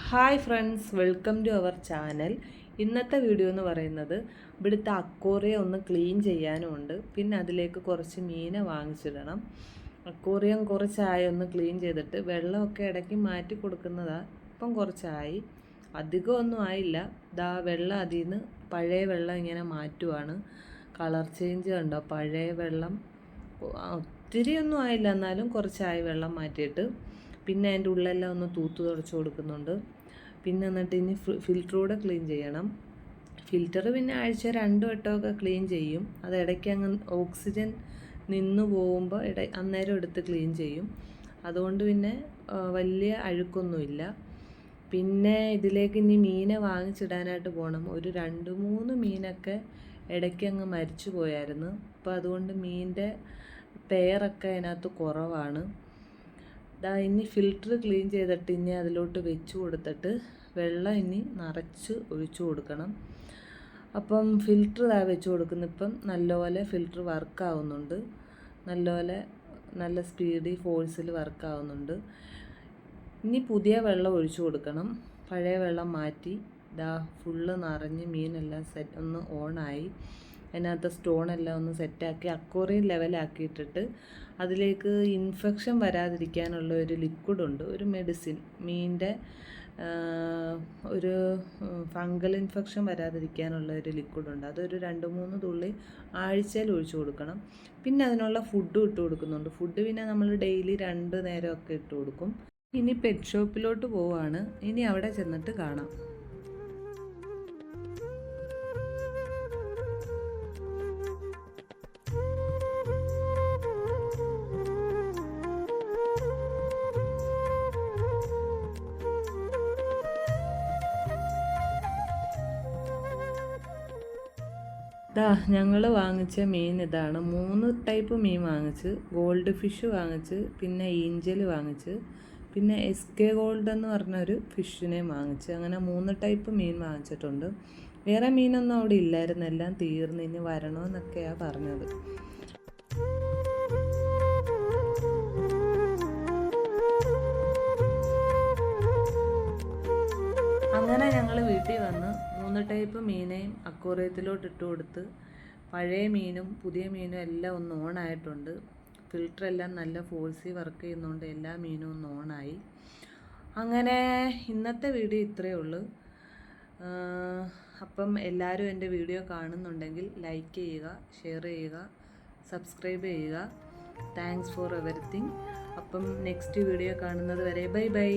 Hi friends, welcome to our channel. ഇന്നത്തെ video എന്ന് പറയുന്നത് ഇവിടുത്തെ അക്വേറിയം ഒന്ന് ക്ലീൻ ചെയ്യാനുമുണ്ട്. പിന്നെ അതിലേക്ക് കുറച്ച് മീനെ വാങ്ങിച്ചിടണം. അക്വേറിയം കുറച്ചായി ഒന്ന് ക്ലീൻ ചെയ്തിട്ട് വെള്ളമൊക്കെ ഇടയ്ക്ക് മാറ്റി കൊടുക്കുന്നതാണ്. ഇപ്പം കുറച്ചായി, അധികമൊന്നും ആയില്ല. വെള്ളം അതിൽ നിന്ന് പഴയ വെള്ളം ഇങ്ങനെ മാറ്റുവാണ്. കളർ ചേഞ്ച് കണ്ടോ? പഴയ വെള്ളം ഒത്തിരി ഒന്നും ആയില്ല, എന്നാലും കുറച്ചായി വെള്ളം മാറ്റിയിട്ട്. പിന്നെ അതിൻ്റെ ഉള്ളെല്ലാം ഒന്ന് തൂത്ത് തുടച്ച് കൊടുക്കുന്നുണ്ട്. പിന്നെ എന്നിട്ട് ഇനി ഫിൽറ്ററൂടെ ക്ലീൻ ചെയ്യണം. ഫിൽറ്റർ പിന്നെ ആഴ്ച 2 വട്ടമൊക്കെ ക്ലീൻ ചെയ്യും. അത് ഇടയ്ക്ക് അങ്ങ് ഓക്സിജൻ നിന്ന് പോകുമ്പോൾ അന്നേരം എടുത്ത് ക്ലീൻ ചെയ്യും. അതുകൊണ്ട് പിന്നെ വലിയ അഴുക്കൊന്നുമില്ല. പിന്നെ ഇതിലേക്ക് ഇനി മീനെ വാങ്ങിച്ചിടാനായിട്ട് പോകണം. ഒരു 2-3 മീനൊക്കെ ഇടയ്ക്ക് അങ്ങ് മരിച്ചു പോയായിരുന്നു. അപ്പോൾ അതുകൊണ്ട് മീനിൻ്റെ പെയറൊക്കെ അതിനകത്ത് കുറവാണ്. ഇനി ഫിൽറ്റർ ക്ലീൻ ചെയ്തിട്ട് ഇനി അതിലോട്ട് വെച്ച് കൊടുത്തിട്ട് വെള്ളം ഇനി നിറച്ച് ഒഴിച്ചു കൊടുക്കണം. അപ്പം ഫിൽറ്റർ വെച്ച് കൊടുക്കുന്ന ഇപ്പം നല്ലപോലെ ഫിൽറ്റർ വർക്കാവുന്നുണ്ട്. നല്ല സ്പീഡിൽ ഫോഴ്സിൽ വർക്കാവുന്നുണ്ട്. ഇനി പുതിയ വെള്ളം ഒഴിച്ചു കൊടുക്കണം. പഴയ വെള്ളം മാറ്റി ഫുള്ള് നിറഞ്ഞ് മീനെല്ലാം ഒന്ന് ഓണായി. അതിനകത്ത് സ്റ്റോണെല്ലാം ഒന്ന് സെറ്റാക്കി അക്വേറിയം ലെവലാക്കിയിട്ടിട്ട് അതിലേക്ക് ഇൻഫെക്ഷൻ വരാതിരിക്കാനുള്ള ഒരു ലിക്വിഡുണ്ട്, ഒരു മെഡിസിൻ. മീനിൻ്റെ ഒരു ഫംഗൽ ഇൻഫെക്ഷൻ വരാതിരിക്കാനുള്ള ഒരു ലിക്വിഡുണ്ട്. അതൊരു 2-3 തുള്ളി ആഴ്ചയിൽ ഒഴിച്ചു കൊടുക്കണം. പിന്നെ അതിനുള്ള ഫുഡും ഇട്ട് കൊടുക്കുന്നുണ്ട്. ഫുഡ് പിന്നെ നമ്മൾ ഡെയിലി 2 നേരമൊക്കെ ഇട്ട് കൊടുക്കും. ഇനി പെറ്റ് ഷോപ്പിലോട്ട് പോവാണ്. ഇനി അവിടെ ചെന്നിട്ട് കാണാം. ഞങ്ങൾ വാങ്ങിച്ച മീൻ ഇതാണ്. 3 ടൈപ്പ് മീൻ വാങ്ങിച്ച്. ഗോൾഡ് ഫിഷ് വാങ്ങിച്ച്, പിന്നെ ഈഞ്ചൽ വാങ്ങിച്ച്, പിന്നെ SK ഗോൾഡ് എന്ന് പറഞ്ഞൊരു ഫിഷിനെയും വാങ്ങിച്ച്. അങ്ങനെ 3 ടൈപ്പ് മീൻ വാങ്ങിച്ചിട്ടുണ്ട്. വേറെ മീനൊന്നും അവിടെ ഇല്ലായിരുന്നു, എല്ലാം തീർന്ന്. ഇനി വരണമെന്നൊക്കെയാണ് പറഞ്ഞത്. അങ്ങനെ ഞങ്ങൾ വീട്ടിൽ വന്ന് 3 ടൈപ്പ് മീനെയും അക്വേറിയത്തിലോട്ട് ഇട്ട് കൊടുത്ത്. പഴയ മീനും പുതിയ മീനും എല്ലാം ഒന്ന് ഓണായിട്ടുണ്ട്. ഫിൽറ്ററെല്ലാം നല്ല ഫോഴ്സിൽ വർക്ക് ചെയ്യുന്നതുകൊണ്ട് എല്ലാ മീനും ഒന്ന് ഓണായി. അങ്ങനെ ഇന്നത്തെ വീഡിയോ ഇത്രയേ ഉള്ളൂ. അപ്പം എല്ലാവരും എൻ്റെ വീഡിയോ കാണുന്നുണ്ടെങ്കിൽ ലൈക്ക് ചെയ്യുക, ഷെയർ ചെയ്യുക, സബ്സ്ക്രൈബ് ചെയ്യുക. Thanks for everything. അപ്പം നെക്സ്റ്റ് വീഡിയോ കാണുന്നത് വരെ ബൈ ബൈ.